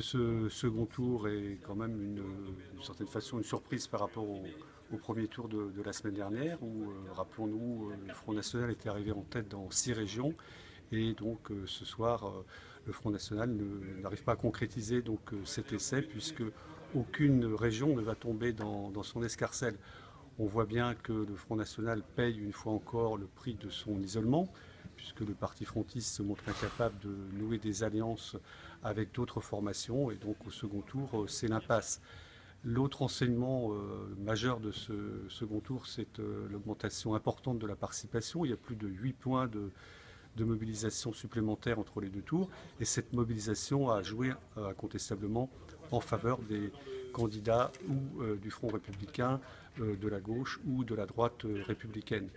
Ce second tour est quand même d'une certaine façon une surprise par rapport au premier tour de la semaine dernière où, rappelons-nous, le Front National était arrivé en tête dans 6 régions et donc ce soir le Front National n'arrive pas à concrétiser cet essai puisque aucune région ne va tomber dans son escarcelle. On voit bien que le Front National paye une fois encore le prix de son isolement, puisque le parti frontiste se montre incapable de nouer des alliances avec d'autres formations, et donc au second tour, c'est l'impasse. L'autre enseignement majeur de ce second tour, c'est l'augmentation importante de la participation. Il y a plus de 8 points de mobilisation supplémentaire entre les deux tours, et cette mobilisation a joué incontestablement en faveur des candidats ou du Front républicain, de la gauche ou de la droite républicaine.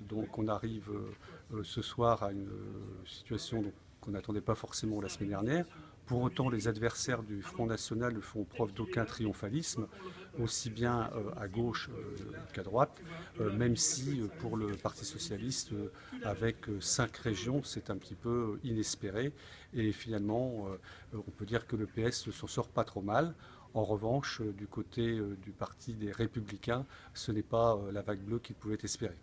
Donc on arrive ce soir à une situation qu'on n'attendait pas forcément la semaine dernière. Pour autant, les adversaires du Front National ne font preuve d'aucun triomphalisme, aussi bien à gauche qu'à droite, même si pour le Parti Socialiste, avec 5 régions, c'est un petit peu inespéré. Et finalement, on peut dire que le PS ne s'en sort pas trop mal. En revanche, du côté du Parti des Républicains, ce n'est pas la vague bleue qu'ils pouvaient espérer.